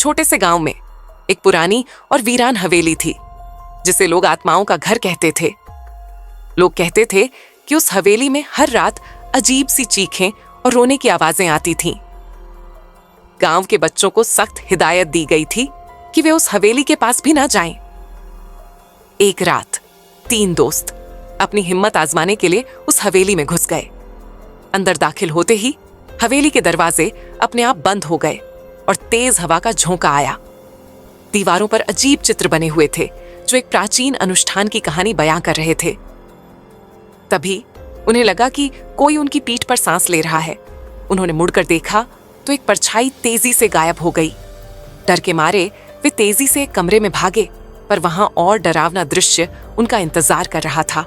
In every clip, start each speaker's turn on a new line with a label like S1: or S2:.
S1: छोटे से गांव में एक पुरानी और वीरान हवेली थी जिसे लोग आत्माओं का घर कहते थे। लोग कहते थे कि उस हवेली में हर रात अजीब सी चीखें और रोने की आवाजें आती थीं। गांव के बच्चों को सख्त हिदायत दी गई थी कि वे उस हवेली के पास भी ना जाएं। एक रात 3 दोस्त अपनी हिम्मत आजमाने के लिए उस हवेली में घुस गए। अंदर दाखिल होते ही हवेली के दरवाजे अपने आप बंद हो गए और तेज हवा का झोंका आया। दीवारों पर अजीब चित्र बने हुए थे जो एक प्राचीन अनुष्ठान की कहानी बयां कर रहे थे। तभी उन्हें लगा कि कोई उनकी पीठ पर सांस ले रहा है। उन्होंने मुड़कर देखा तो एक परछाई तेजी से गायब हो गई। डर के मारे वे तेजी से एक कमरे में भागे, पर वहां और डरावना दृश्य उनका इंतजार कर रहा था।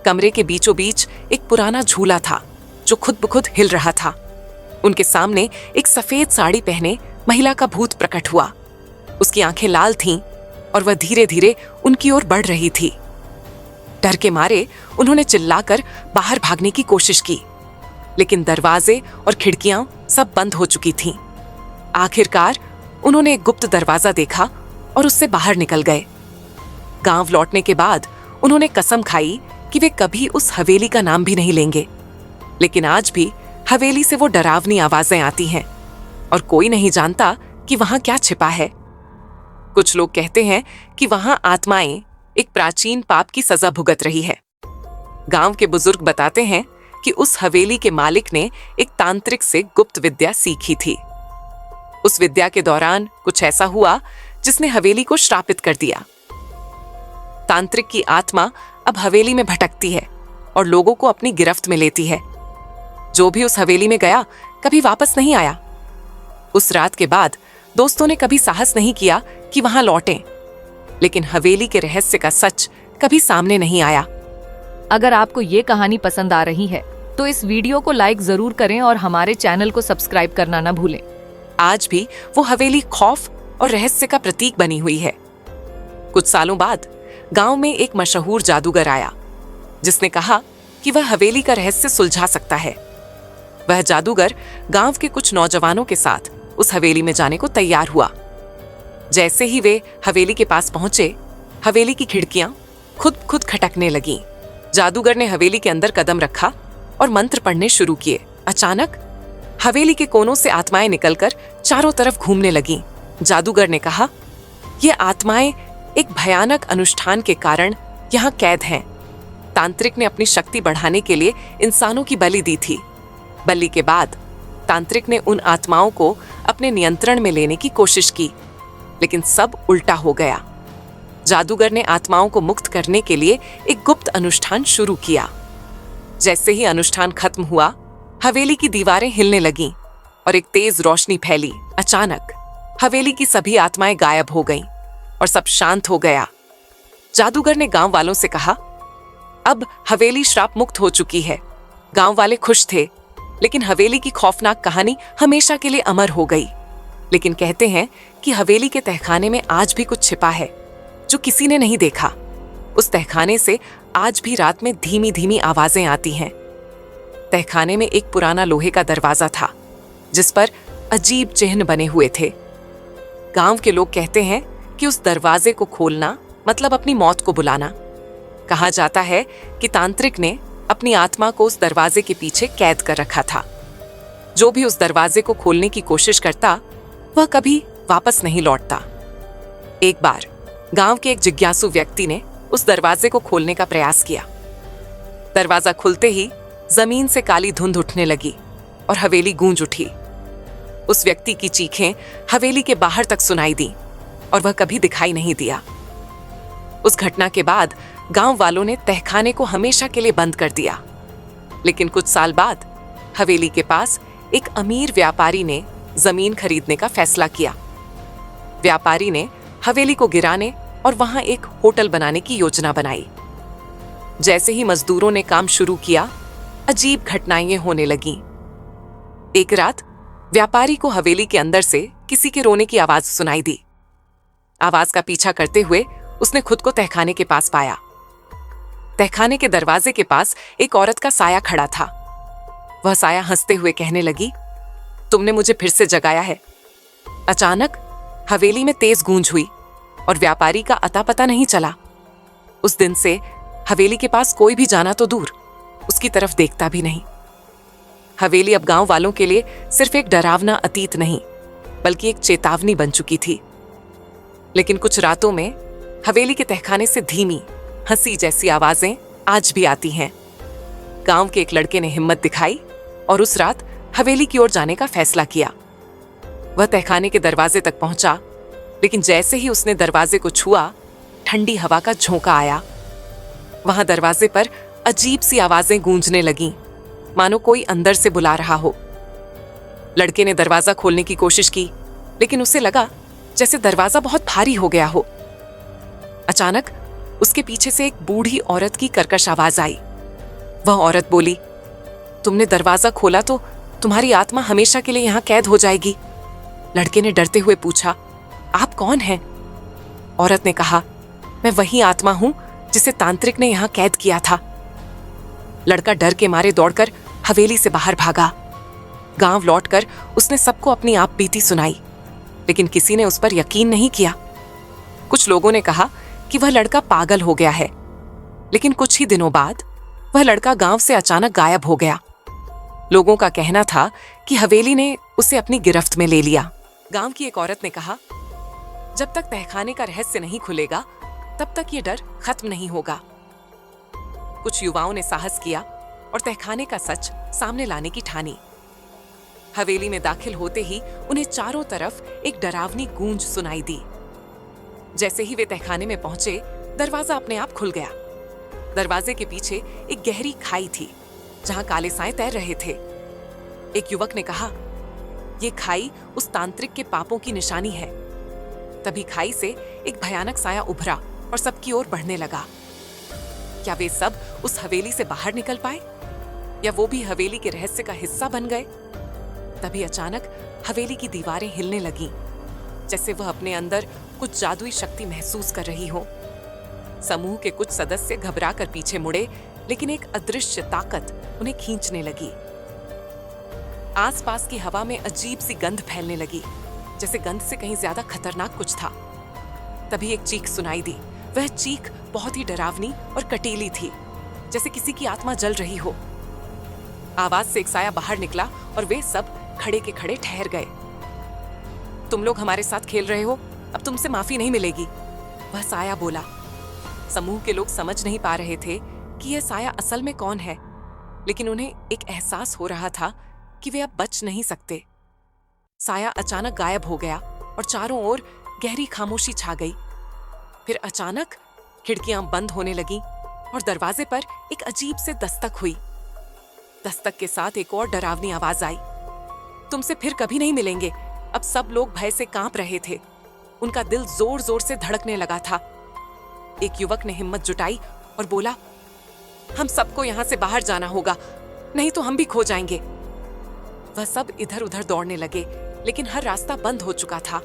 S1: कमरे के बीचों बीच एक पुराना झूला था जो खुद ब खुद हिल रहा था। उनके सामने एक सफेद साड़ी पहने महिला का भूत प्रकट हुआ। उसकी आंखें लाल थीं और वह धीरे धीरे उनकी ओर बढ़ रही थी। डर के मारे उन्होंने चिल्लाकर बाहर भागने की कोशिश की, लेकिन दरवाजे और खिड़कियां सब बंद हो चुकी थीं। आखिरकार उन्होंने एक गुप्त दरवाजा देखा और उससे बाहर निकल गए। गांव लौटने के बाद उन्होंने कसम खाई कि वे कभी उस हवेली का नाम भी नहीं लेंगे। लेकिन आज भी हवेली से वो डरावनी आवाजें आती हैं और कोई नहीं जानता कि वहां क्या छिपा है। कुछ लोग कहते हैं कि वहां आत्माएं एक प्राचीन पाप की सजा भुगत रही है। गांव के बुजुर्ग बताते हैं कि उस हवेली के मालिक ने एक तांत्रिक से गुप्त विद्या सीखी थी। उस विद्या के दौरान कुछ ऐसा हुआ जिसने हवेली को श्रापित कर दिया। तांत्रिक की आत्मा अब हवेली में भटकती है और लोगों को अपनी गिरफ्त में लेती है। जो भी उस हवेली में गया कभी वापस नहीं आया। उस रात के बाद दोस्तों ने कभी साहस नहीं किया कि वहां लौटें, लेकिन हवेली के रहस्य का सच कभी सामने नहीं आया।
S2: अगर आपको ये कहानी पसंद आ रही है तो इस वीडियो को लाइक जरूर करें और हमारे चैनल को सब्सक्राइब करना ना भूलें।
S1: आज भी वो हवेली खौफ और रहस्य का प्रतीक बनी हुई है। कुछ सालों बाद गांव में एक मशहूर जादूगर आया जिसने कहा कि वह हवेली का रहस्य सुलझा सकता है। वह जादूगर गांव के कुछ नौजवानों के साथ उस हवेली में जाने को तैयार हुआ। जैसे ही वे हवेली के पास पहुंचे, हवेली की खिड़कियां खुद खटकने लगीं। जादूगर ने हवेली के अंदर कदम रखा और मंत्र पढ़ने शुरू किए। अचानक हवेली के कोनों से आत्माएं निकलकर चारों तरफ घूमने लगीं। जादूगर ने कहा, ये आत्माएं एक भयानक अनुष्ठान के कारण यहाँ कैद हैं। तांत्रिक ने अपनी शक्ति बढ़ाने के लिए इंसानों की बलि दी थी। बलि के बाद तांत्रिक ने उन आत्माओं को अपने नियंत्रण में लेने की कोशिश की, लेकिन सब उल्टा हो गया। जादूगर ने आत्माओं को मुक्त करने के लिए एक गुप्त अनुष्ठान शुरू किया। जैसे ही अनुष्ठान खत्म हुआ, हवेली की दीवारें हिलने लगीं और एक तेज रोशनी फैली। अचानक हवेली की सभी आत्माएं गायब हो गईं और सब शांत हो गया। जादूगर ने गांव वालों से कहा, अब हवेली श्राप मुक्त हो चुकी है। गांव वाले खुश थे, लेकिन हवेली की खौफनाक कहानी हमेशा के लिए अमर हो गई। लेकिन कहते हैं कि हवेली के तहखाने में आज भी कुछ छिपा है जो किसी ने नहीं देखा। उस तहखाने से आज भी रात में धीमी धीमी आवाजें आती हैं। तहखाने में एक पुराना लोहे का दरवाजा था जिस पर अजीब चिन्ह बने हुए थे। गांव के लोग कहते हैं कि उस दरवाजे को खोलना मतलब अपनी मौत को बुलाना। कहा जाता है कि तांत्रिक ने अपनी आत्मा को उस दरवाजे के पीछे कैद कर रखा था। जो भी उस दरवाजे को खोलने की कोशिश करता वह कभी वापस नहीं लौटता। एक बार गांव के एक जिज्ञासु व्यक्ति ने उस दरवाजे को खोलने का प्रयास किया। दरवाजा खुलते ही जमीन से काली धुंध उठने लगी और हवेली गूंज उठी। उस व्यक्ति की चीखें हवेली के बाहर तक सुनाई दी और वह कभी दिखाई नहीं दिया। उस घटना के बाद गांव वालों ने तहखाने को हमेशा के लिए बंद कर दिया। लेकिन कुछ साल बाद हवेली के पास एक अमीर व्यापारी ने जमीन खरीदने का फैसला किया। व्यापारी ने हवेली को गिराने और वहां एक होटल बनाने की योजना बनाई। जैसे ही मजदूरों ने काम शुरू किया, अजीब घटनाएं होने लगीं। एक रात व्यापारी को हवेली के अंदर से किसी के रोने की आवाज सुनाई दी। आवाज का पीछा करते हुए उसने खुद को तहखाने के पास पाया। तहखाने के दरवाजे के पास एक औरत का साया खड़ा था। वह साया हंसते हुए कहने लगी, तुमने मुझे फिर से जगाया है। अचानक हवेली में तेज गूंज हुई और व्यापारी का अता पता नहीं चला। उस दिन से हवेली के पास कोई भी जाना तो दूर, उसकी तरफ देखता भी नहीं। हवेली अब गांव वालों के लिए सिर्फ एक डरावना अतीत नहीं, बल्कि एक चेतावनी बन चुकी थी। लेकिन कुछ रातों में हवेली के तहखाने से धीमी हंसी जैसी आवाजें आज भी आती हैं। गांव के एक लड़के ने हिम्मत दिखाई और उस रात हवेली की ओर जाने का फैसला किया। वह तहखाने के दरवाजे तक पहुंचा, लेकिन जैसे ही उसने दरवाजे को छुआ, ठंडी हवा का झोंका आया। वहां दरवाजे पर अजीब सी आवाजें गूंजने लगीं, मानो कोई अंदर से बुला रहा हो। लड़के ने दरवाजा खोलने की कोशिश की, लेकिन उसे लगा जैसे दरवाजा बहुत भारी हो गया हो। अचानक उसके पीछे से एक बूढ़ी औरत की कर्कश आवाज आई। वह औरत बोली, तुमने दरवाजा खोला तो तुम्हारी आत्मा हमेशा के लिए यहां कैद हो जाएगी। लड़के ने डरते हुए पूछा, आप कौन हैं? औरत ने कहा, मैं वही आत्मा हूं जिसे तांत्रिक ने यहां कैद किया था। लड़का डर के मारे दौड़कर हवेली से बाहर भागा। गांव लौटकर उसने सबको अपनी आप बीती सुनाई, लेकिन किसी ने उस पर यकीन नहीं किया। कुछ लोगों ने कहा कि वह लड़का पागल हो गया है, लेकिन कुछ ही दिनों बाद वह लड़का गांव से अचानक गायब हो गया। लोगों का कहना था कि हवेली ने उसे अपनी गिरफ्त में ले लिया। गांव की एक औरत ने कहा, जब तक तहखाने का रहस्य नहीं खुलेगा, तब तक ये डर खत्म नहीं होगा। कुछ युवाओं ने साहस किया और तहखाने का सच सामने लाने की ठानी। हवेली में दाखिल होते ही उन्हें चारों तरफ एक डरावनी गूंज सुनाई दी। जैसे ही वे तहखाने में पहुंचे, दरवाजा अपने आप खुल गया। दरवाजे के पीछे एक गहरी खाई थी, जहां काले साए तैर रहे थे। एक युवक ने कहा, यह खाई उस तांत्रिक के पापों की निशानी है। तभी खाई से एक भयानक साया उभरा और सबकी ओर बढ़ने लगा। क्या वे सब उस हवेली से बाहर निकल पाए, या वो भी हवेली के रहस्य का हिस्सा बन गए? तभी अचानक हवेली की दीवारें हिलने लगीं, जैसे वह अपने अंदर कुछ जादुई शक्ति महसूस कर रही हो। समूह के कुछ सदस्य घबराकर पीछे मुड़े, लेकिन एक अदृश्य ताकत उन्हें खींचने लगी। आसपास की हवा में अजीब सी गंध फैलने लगी, जैसे गंध से कहीं ज्यादा खतरनाक कुछ था। तभी एक चीख सुनाई दी। वह चीख बहुत ही डरावनी और कटीली थी, जैसे किसी की आत्मा जल रही हो। आवाज से एक साया बाहर निकला और वे सब खड़े के खड़े ठहर गए। तुम लोग हमारे साथ खेल रहे हो, अब तुमसे माफी नहीं मिलेगी, वह साया बोला। समूह के लोग समझ नहीं पा रहे थे कि यह साया असल में कौन है, लेकिन उन्हें एक एहसास हो रहा था कि वे अब बच नहीं सकते। साया अचानक गायब हो गया और चारों ओर गहरी खामोशी छा गई। फिर अचानक खिड़कियां बंद होने लगीं और दरवाजे पर एक अजीब से दस्तक हुई। दस्तक के साथ एक और डरावनी आवाज आई, तुमसे फिर कभी नहीं मिलेंगे। अब सब लोग भय से कांप रहे थे। उनका दिल जोर जोर से धड़कने लगा था। एक युवक ने हिम्मत जुटाई और बोला, हम सबको यहां से बाहर जाना होगा, नहीं तो हम भी खो जाएंगे। वह सब इधर उधर दौड़ने लगे, लेकिन हर रास्ता बंद हो चुका था।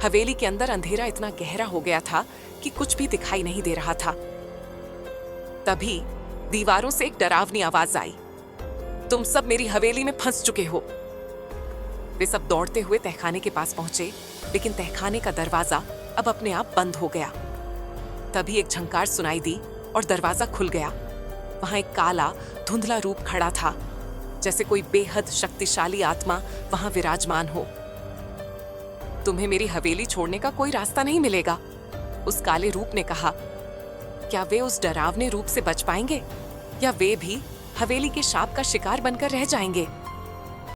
S1: हवेली के अंदर अंधेरा इतना गहरा हो गया था कि कुछ भी दिखाई नहीं दे रहा था। तभी दीवारों से एक डरावनी आवाज आई, तुम सब मेरी हवेली में फंस चुके हो। वे सब दौड़ते हुए तहखाने के पास पहुंचे, लेकिन तहखाने का दरवाजा अब अपने आप बंद हो गया। तभी एक झंकार सुनाई दी और दरवाजा खुल गया। वहां एक काला धुंधला रूप खड़ा था, जैसे कोई बेहद शक्तिशाली आत्मा वहां विराजमान हो। तुम्हें मेरी हवेली छोड़ने का कोई रास्ता नहीं मिलेगा, उस काले रूप ने कहा। क्या वे उस डरावने रूप से बच पाएंगे, या वे भी हवेली के शाप का शिकार बनकर रह जाएंगे?